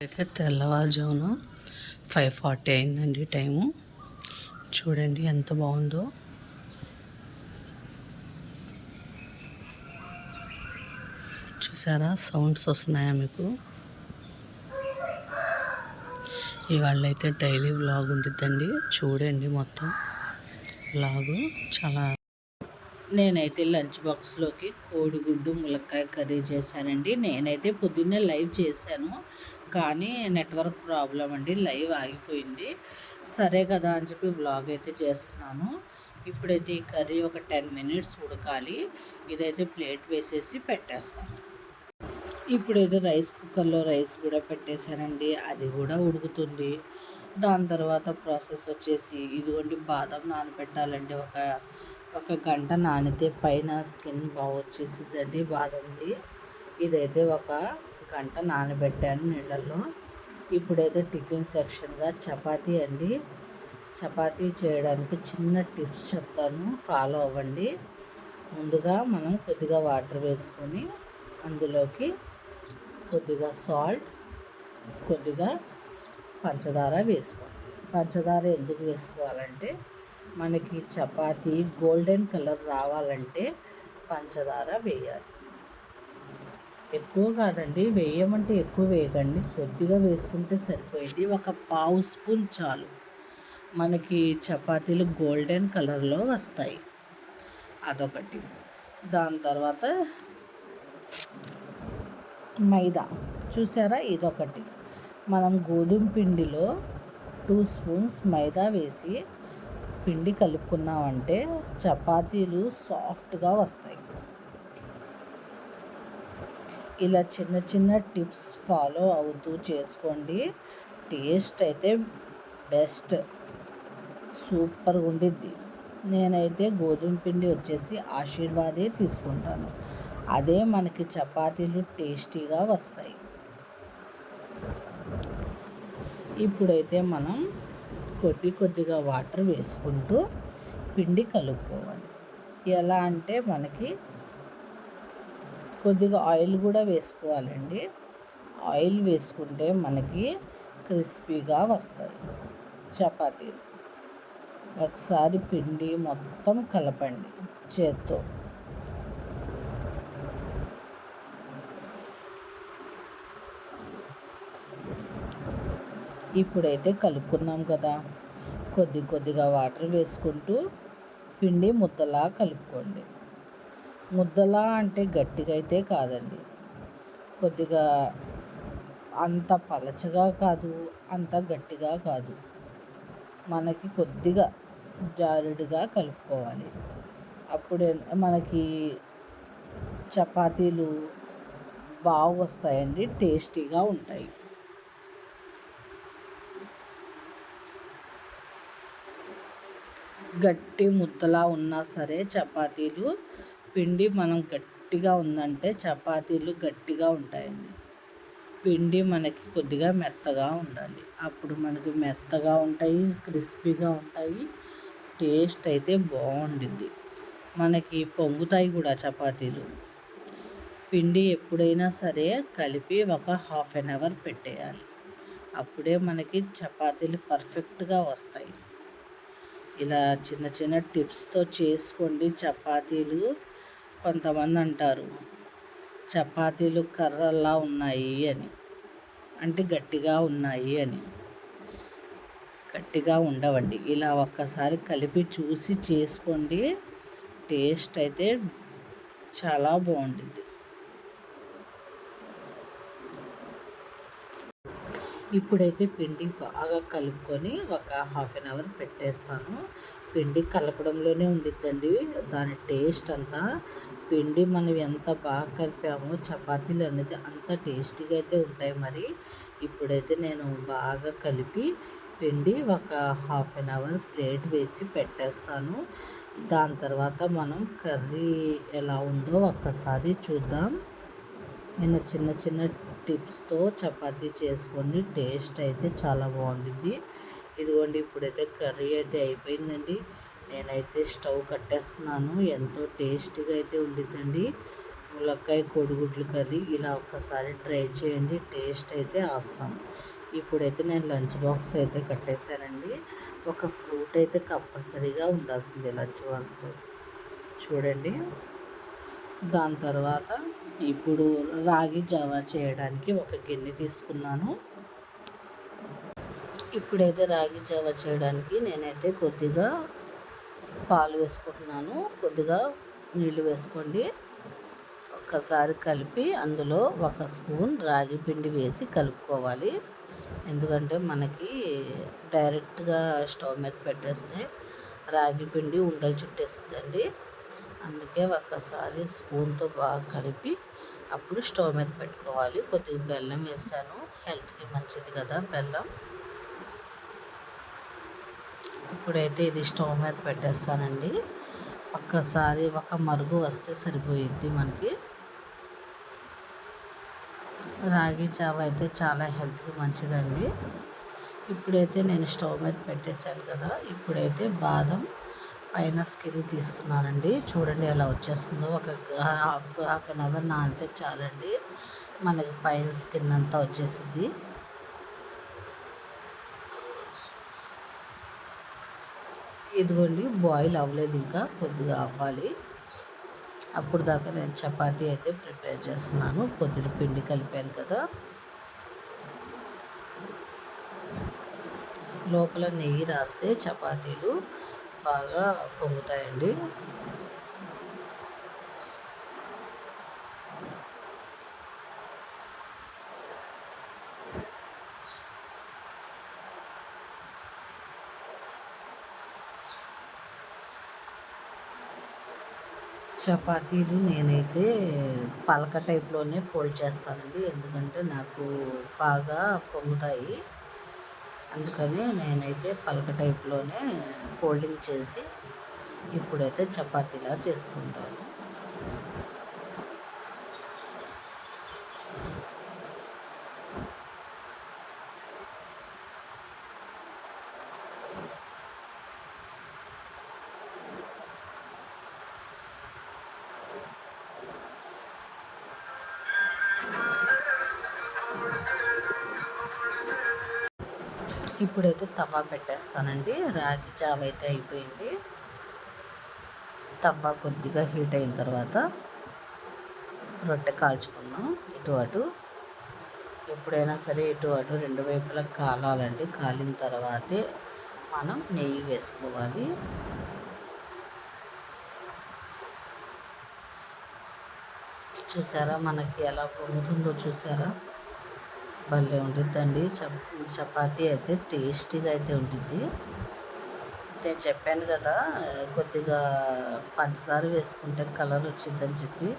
అయితే తెల్లవారుజామున 5:40 అయిందండి టైము. చూడండి ఎంత బాగుందో. చూసారా సౌండ్స్ వస్తున్నాయా మీకు? ఇవాళ అయితే డైలీ వ్లాగ్ ఉంటుందండి. చూడండి మొత్తం వ్లాగు. నేనైతే లంచ్ బాక్స్లోకి కోడిగుడ్డు ములక్కాయ కర్రీ చేశానండి. నేనైతే పొద్దున్నే లైవ్ చేశాను, కానీ నెట్వర్క్ ప్రాబ్లం అండి, లైవ్ ఆగిపోయింది. సరే కదా అని చెప్పి వ్లాగ్ అయితే చేస్తున్నాను. ఇప్పుడైతే ఈ కర్రీ ఒక 10 మినిట్స్ ఉడకాలి. ఇదైతే ప్లేట్ వేసేసి పెట్టేస్తాను. ఇప్పుడైతే రైస్ కుక్కర్లో రైస్ కూడా పెట్టేశానండి, అది కూడా ఉడుకుతుంది. దాని తర్వాత ప్రాసెస్ వచ్చేసి ఇదిగోండి బాదం నానబెట్టాలండి. ఒక గంట నానితే పైన స్కిన్ బాగా వచ్చేసిద్దండి బాదంది. ఇదైతే ఒక గంట నానబెట్టాను నీళ్ళల్లో. ఇప్పుడైతే టిఫిన్ సెక్షన్గా చపాతీ అండి. చపాతీ చేయడానికి చిన్న టిప్స్ చెప్తాను, ఫాలో అవ్వండి. ముందుగా మనం కొద్దిగా వాటర్ వేసుకొని అందులోకి కొద్దిగా సాల్ట్, కొద్దిగా పంచదార వేసుకోవాలి. పంచదార ఎందుకు వేసుకోవాలంటే మనకి చపాతీ గోల్డెన్ కలర్ రావాలంటే పంచదార వేయాలి. ఎక్కువ కాదండి, వేయమంటే ఎక్కువ వేయకండి, కొద్దిగా వేసుకుంటే సరిపోయింది. ఒక పావు స్పూన్ చాలు, మనకి చపాతీలు గోల్డెన్ కలర్లో వస్తాయి. అదొకటి. దాని తర్వాత మైదా చూసారా, ఇదొకటి. మనం గోధుమ పిండిలో 2 స్పూన్స్ మైదా వేసి పిండి కలుపుకున్నామంటే చపాతీలు సాఫ్ట్గా వస్తాయి. ఇలా చిన్న చిన్న టిప్స్ ఫాలో అవుతూ చేసుకోండి. టేస్ట్ అయితే బెస్ట్, సూపర్గా ఉండిద్ది. నేనైతే గోధుమ పిండి వచ్చేసి ఆశీర్వాదే తీసుకుంటాను, అదే మనకి చపాతీలు టేస్టీగా వస్తాయి. ఇప్పుడైతే మనం కొద్దిగా వాటర్ వేసుకుంటూ పిండి కలుపుకోవాలి. ఎలా అంటే మనకి కొద్దిగా ఆయిల్ కూడా వేసుకోవాలండి. ఆయిల్ వేసుకుంటే మనకి క్రిస్పీగా వస్తాయి చపాతీలు. ఒకసారి పిండి మొత్తం కలపండి చేత్తో. ఇప్పుడైతే కలుపుకున్నాం కదా, కొద్దిగా వాటర్ వేసుకుంటూ పిండి ముద్దలా కలుపుకోండి. ముద్దలా అంటే గట్టిగా అయితే కాదండి, కొద్దిగా అంత పలచగా కాదు, అంత గట్టిగా కాదు, మనకి కొద్దిగా జారుడుగా కలుపుకోవాలి. అప్పుడే మనకి చపాతీలు బాగా వస్తాయండి, టేస్టీగా ఉంటాయి. గట్టి ముద్దలా ఉన్నా సరే చపాతీలు, పిండి మనం గట్టిగా ఉందంటే చపాతీలు గట్టిగా ఉంటాయండి. పిండి మనకి కొద్దిగా మెత్తగా ఉండాలి, అప్పుడు మనకి మెత్తగా ఉంటాయి, క్రిస్పీగా ఉంటాయి, టేస్ట్ అయితే బాగుండిద్ది. మనకి పొంగుతాయి కూడా చపాతీలు. పిండి ఎప్పుడైనా సరే కలిపి ఒక 1/2 అవర్ పెట్టేయాలి, అప్పుడే మనకి చపాతీలు పర్ఫెక్ట్గా వస్తాయి. ఇలా చిన్న చిన్న టిప్స్తో చేసుకోండి చపాతీలు. కొంతమంది అంటారు చపాతీలు కర్రల్లా ఉన్నాయి అని, అంటే గట్టిగా ఉన్నాయి అని. గట్టిగా ఉండవండి. ఇలా ఒక్కసారి కలిపి చూసి చేసుకోండి, టేస్ట్ అయితే చాలా బాగుంటుంది. ఇప్పుడైతే పిండి బాగా కలుపుకొని ఒక 1/2 అవర్ పెట్టేస్తాను. పిండి కలపడంలోనే ఉండిద్దండి దాని టేస్ట్ అంతా. పిండి మనం ఎంత బాగా కలిపామో చపాతీలు అనేది అంత టేస్టీగా అయితే ఉంటాయి. మరి ఇప్పుడైతే నేను బాగా కలిపి పిండి ఒక 1/2 అవర్ ప్లేట్ వేసి పెట్టేస్తాను. దాని తర్వాత మనం కర్రీ ఎలా ఉందో ఒక్కసారి చూద్దాం. నేను చిన్న చిన్న టిప్స్తో చపాతీ చేసుకోండి, టేస్ట్ అయితే చాలా బాగుంటుంది. ఇదిగోండి ఇప్పుడైతే కర్రీ అయితే అయిపోయిందండి. నేనైతే స్టవ్ కట్టేస్తున్నాను. ఎంతో టేస్టీగా అయితే ఉండిద్దండి. ములక్కాయ కోడిగుడ్లు కర్రీ ఇలా ఒక్కసారి ట్రై చేయండి. టేస్ట్ అయితే ఆసం. ఇప్పుడైతే నేను లంచ్ బాక్స్ అయితే కట్టేశానండి. ఒక ఫ్రూట్ అయితే కంపల్సరీగా ఉండాల్సిందే లంచ్ బాక్స్లో. చూడండి. దాని తర్వాత ఇప్పుడు రాగి జావా చేయడానికి ఒక గిన్నె తీసుకున్నాను. ఇప్పుడైతే రాగి జావా చేయడానికి నేనైతే కొద్దిగా పాలు వేసుకుంటున్నాను. కొద్దిగా నీళ్ళు వేసుకోండి. ఒక్కసారి కలిపి అందులో ఒక స్పూన్ రాగి పిండి వేసి కలుపుకోవాలి. ఎందుకంటే మనకి డైరెక్ట్గా స్టవ్ మీద పెట్టేస్తే రాగి పిండి ఉండలు చుట్టేస్తుందండి. అందుకే ఒక్కసారి స్పూన్తో బాగా కలిపి అప్పుడు స్టవ్ మీద పెట్టుకోవాలి. కొద్దిగా బెల్లం వేసాను, హెల్త్కి మంచిది కదా బెల్లం. ఇప్పుడైతే ఇది స్టవ్ మీద పెట్టేస్తానండి. ఒక్కసారి ఒక మరుగు వస్తే సరిపోయిద్ది మనకి. రాగి జావ అయితే చాలా హెల్త్కి మంచిదండి. ఇప్పుడైతే నేను స్టవ్ మీద పెట్టేశాను కదా. ఇప్పుడైతే బాదం పైన స్కిన్ తీస్తున్నానండి. చూడండి ఎలా వచ్చేస్తుందో. ఒక హాఫ్ అన్ అవర్ నానితే చాలండి, మనకి పైన స్కిన్ అంతా వచ్చేసింది. ఇదిగోండి, బాయిల్ అవ్వలేదు, ఇంకా కొద్దిగా అవ్వాలి. అప్పుడు దాకా నేను చపాతీ అయితే ప్రిపేర్ చేస్తున్నాను. కొద్దిగా పిండి కలిపాను కదా. లోపల నెయ్యి రాస్తే చపాతీలు బాగా పొంగుతాయండి. చపాతీలు నేనైతే పలక టైప్లోనే ఫోల్డ్ చేస్తానండి. ఎందుకంటే నాకు బాగా పొంగుతాయి. అందుకని నేనైతే పలక టైప్లోనే ఫోల్డింగ్ చేసి ఇప్పుడైతే చపాతీలా చేసుకుంటాను. ఇప్పుడైతే తవా పెట్టేస్తానండి. రాగి జావ అయితే అయిపోయింది. తవ్వ కొద్దిగా హీట్ అయిన తర్వాత రొట్టె కాల్చుకుందాం. ఇటు అటు ఎప్పుడైనా సరే ఇటు అటు రెండు వైపులా కాలాలండి. కాలిన తర్వాతే మనం నెయ్యి వేసుకోవాలి. చూసారా మనకి ఎలా పొంగుతుందో చూసారా? భలే ఉంటుందండి. చపాతీ అయితే టేస్టీగా అయితే ఉంటుంది. నేను చెప్పాను కదా, కొద్దిగా పంచదార వేసుకుంటే కలర్ వచ్చిందని చెప్పి.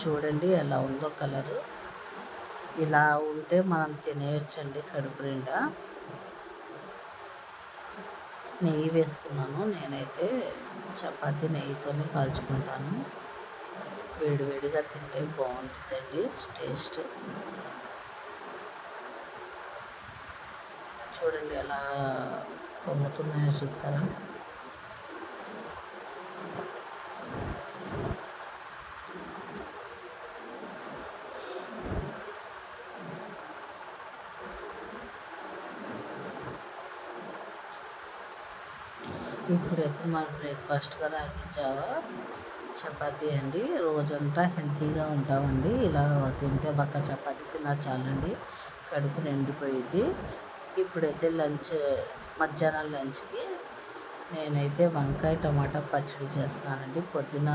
చూడండి ఎలా ఉందో కలరు. ఇలా ఉంటే మనం తినేయచ్చండి కడుపు నిండా. నెయ్యి వేసుకున్నాను. నేనైతే చపాతీ నెయ్యితోనే కాల్చుకుంటాను. వేడివేడిగా తింటే బాగుంటుందండి టేస్ట్. చూడండి ఎలా పొంగుతున్నాయో చూసారా? ఇప్పుడైతే మనం బ్రేక్ఫాస్ట్గా రాగి జావా చపాతీ అండి. రోజంతా హెల్తీగా ఉంటామండి. ఇలా తింటే ఒక్క చపాతీ తిన్నా చాలండి, కడుపు నిండిపోయింది. ఇప్పుడైతే మధ్యాహ్నం లంచ్కి నేనైతే వంకాయ టమాటా పచ్చడి చేస్తానండి. పొద్దున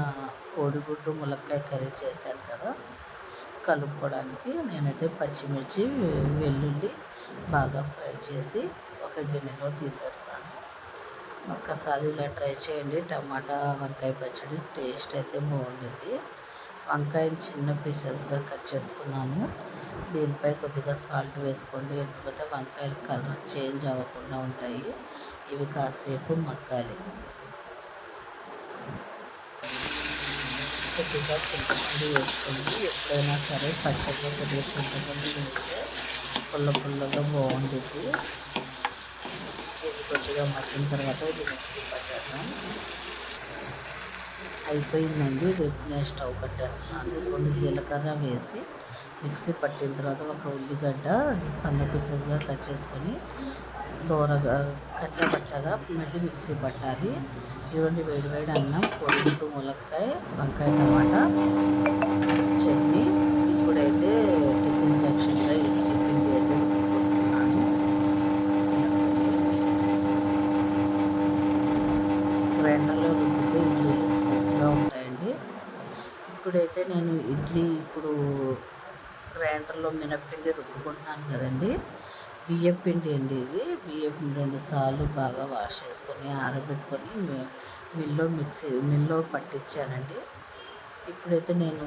కోడిగుడ్డు ములక్కాయ కర్రీ చేశాను కదా, కలుపుకోవడానికి నేనైతే పచ్చిమిర్చి వెల్లుల్లి బాగా ఫ్రై చేసి ఒక గిన్నెలో తీసేస్తాను. ఒక్కసారి ఇలా ట్రై చేయండి. టమాటా వంకాయ పచ్చడి టేస్ట్ అయితే బాగుంటుంది. వంకాయని చిన్న పీసెస్గా కట్ చేసుకున్నాను. దీనిపై కొద్దిగా సాల్ట్ వేసుకోండి, ఎందుకంటే వంకాయలు కలర్ చేంజ్ అవ్వకుండా ఉంటాయి. ఇవి కాసేపు మగ్గాలి. కొద్దిగా చింతపండు వేసుకోండి. ఎప్పుడైనా సరే పచ్చడిలో కొద్దిగా చింతపండు వేస్తే పుల్లగా బాగుంటుంది. ఇది కొద్దిగా మగ్గిన తర్వాత ఇది మిక్సీ పట్టేద్దాం. అయిపోయిందండి. రేపు నేను స్టవ్ కట్టేస్తున్నాను. ఇదిగోండి జీలకర్ర వేసి మిక్సీ పట్టిన తర్వాత ఒక ఉల్లిగడ్డ సన్న పీసెస్గా కట్ చేసుకొని దూరగా కచ్చాపచ్చగా మళ్ళీ మిక్సీ పట్టాలి. ఇదిగోండి వేడి అన్నం, కోడిగుడ్డు ములక్కాయ, వంకాయ టమాటా చట్నీ. ఇప్పుడైతే టిఫిన్ సెక్షన్లో ఇడ్లీ పిండి అయితే రుబ్బుకుంటున్నాను. గ్రైండర్లో రుబ్బితే ఇడ్లీలు స్మూత్గా ఉంటాయండి. ఇప్పుడైతే నేను ఇప్పుడు గ్రైండర్లో మినప్పిండి రుబ్బుకుంటున్నాను కదండి. బియ్యం పిండి అండి ఇది. బియ్యం పిండి 2 సార్లు బాగా వాష్ చేసుకొని ఆరబెట్టుకొని మిల్లో పట్టించానండి. ఇప్పుడైతే నేను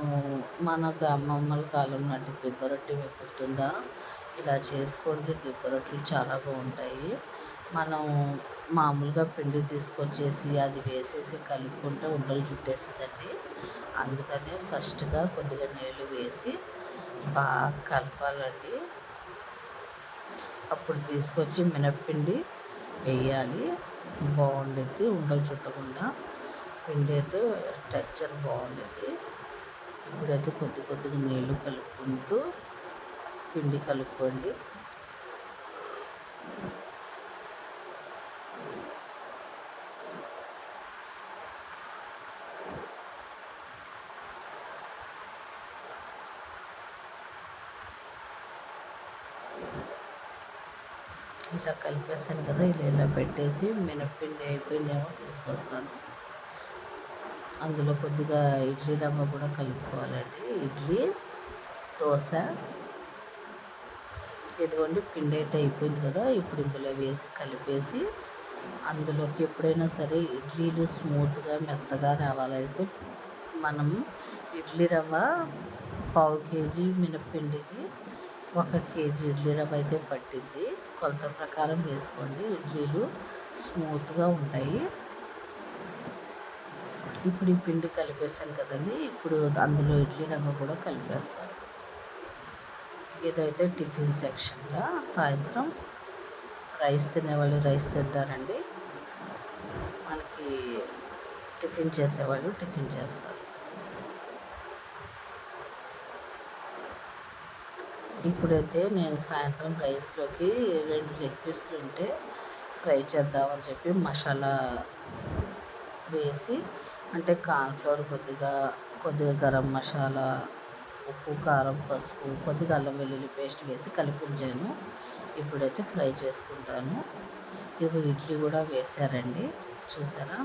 మన అమ్మమ్మల కాలం నాటి దిబ్బ రొట్టె మీకు గుర్తుందా? ఇలా చేసుకోండి, దిబ్బ రొట్టెలు చాలా బాగుంటాయి. మనం మామూలుగా పిండి తీసుకొచ్చేసి అది వేసేసి కలుపుకుంటే ఉండలు చుట్టేస్తుందండి. అందుకనే ఫస్ట్గా కొద్దిగా నీళ్ళు వేసి బాగా కలపాలండి. అప్పుడు తీసుకొచ్చి మినప్పిండి వేయాలి. బాగుండిద్ది, ఉండలు చుట్టకుండా పిండి అయితే టెక్చర్ బాగుండిద్ది. ఇప్పుడైతే కొద్దిగా నీళ్ళు కలుపుకుంటూ పిండి కలుపుకోండి. ఇలా కలిపేసాను కదా, ఇలా పెట్టేసి మినప్పిండి అయిపోయిందేమో తీసుకొస్తాను. అందులో కొద్దిగా ఇడ్లీ రవ్వ కూడా కలుపుకోవాలండి. ఇడ్లీ, దోశ. ఇదిగోండి పిండి అయితే అయిపోయింది కదా. ఇప్పుడు ఇందులో వేసి కలిపేసి అందులోకి ఎప్పుడైనా సరే ఇడ్లీలు స్మూత్గా మెత్తగా రావాలైతే మనం ఇడ్లీ రవ్వ 1/2 కేజీ మినప్పిండికి 1 కేజీ ఇడ్లీ రవ్వ అయితే పట్టింది. కొలత ప్రకారం వేసుకోండి, ఇడ్లీలు స్మూత్గా ఉంటాయి. ఇప్పుడు ఈ పిండి కలిపేసాను కదండి. ఇప్పుడు అందులో ఇడ్లీ రవ్వ కూడా కలిపేస్తాను. ఇదైతే టిఫిన్ సెక్షన్గా. సాయంత్రం రైస్ తినేవాళ్ళు రైస్ తింటారండి. మనకి టిఫిన్ చేసేవాళ్ళు టిఫిన్ చేస్తారు. ఇప్పుడైతే నేను సాయంత్రం రైస్లోకి 2 లెగ్ పీసులు ఉంటే ఫ్రై చేద్దామని చెప్పి మసాలా వేసి, అంటే కార్న్ఫ్లోర్ కొద్దిగా గరం మసాలా, ఉప్పు, కారం, పసుపు, కొద్దిగా అల్లం వెల్లుల్లి పేస్ట్ వేసి కలిపి ఉంచాను. ఇప్పుడైతే ఫ్రై చేసుకుంటాను. ఇడ్లీ కూడా వేశారండి, చూసారా?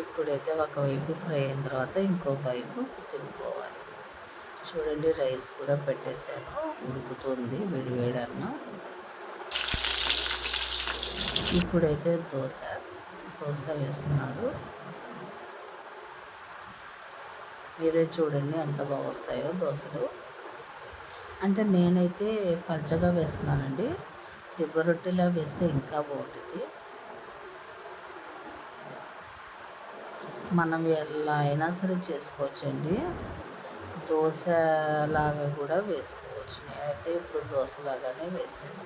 ఇప్పుడైతే ఒకవైపు ఫ్రై అయిన తర్వాత ఇంకో వైపు తిప్పుకోవాలి. చూడండి, రైస్ కూడా పెట్టేశాను, ఉడుకుతుంది వేడి అన్నం. ఇప్పుడైతే దోశ వేస్తున్నారు. మీరే చూడండి ఎంత బాగా వస్తాయో దోశలు. అంటే నేనైతే పల్చగా వేస్తున్నానండి. దిబ్బ రొట్టెలా వేస్తే ఇంకా బాగుంటుంది. మనం ఎలా అయినా సరే చేసుకోవచ్చండి. దోశలాగా కూడా వేసుకోవచ్చు. నేనైతే ఇప్పుడు దోశలాగానే వేసాను.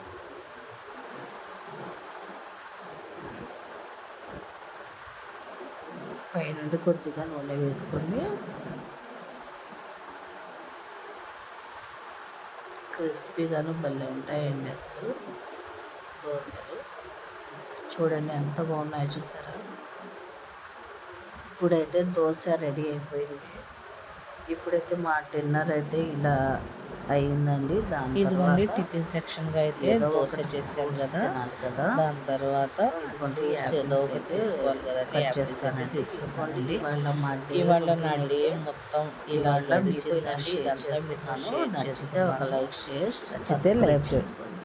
పైనుండి కొద్దిగా నూనె వేసుకోండి. క్రిస్పీగాను భలే ఉంటాయండి అసలు దోశలు. చూడండి ఎంత బాగున్నాయో, చూసారా? ఇప్పుడైతే దోశ రెడీ అయిపోయింది. ఇప్పుడైతే మా డిన్నర్ అయితే ఇలా అయిందండి. ఇదిగోండి టిఫిన్ సెక్షన్గా అయితే దోశ చేసాను కదా. దాని తర్వాత ఏదో ఒకటి తీసుకోవాలి కదండి, చేస్తానండి. తీసుకోండి. ఇవాళ నా డే మొత్తం ఇలా నడిచిందండి. ఇదంతా మీకు నచ్చితే ఒక లైక్, షేర్, సబ్స్క్రైబ్ చేసుకోండి.